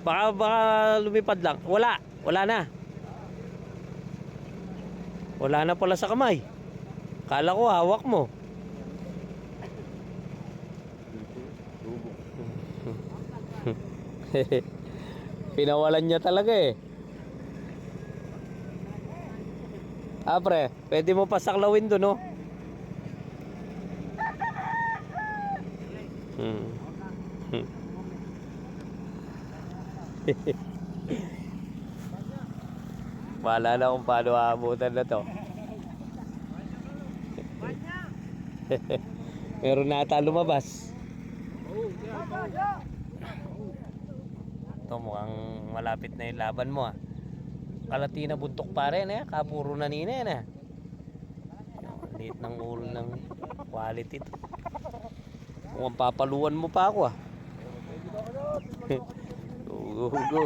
Baka lumipad lang. Wala na. Wala na pala sa kamay. Kala ko hawak mo. Pinawalan niya talaga eh. Pre, pwede mo pasaklawin doon, no? Wala na kung paano aabutan na to. Meron na ata lumabas. Ito mukhang malapit na yung laban mo ah. Kalatina buntok pa rin eh. Kapuro na nina yan eh. Liit ng ulo ng quality to. Mukhang papaluan mo pa ako ah. Go, go, go.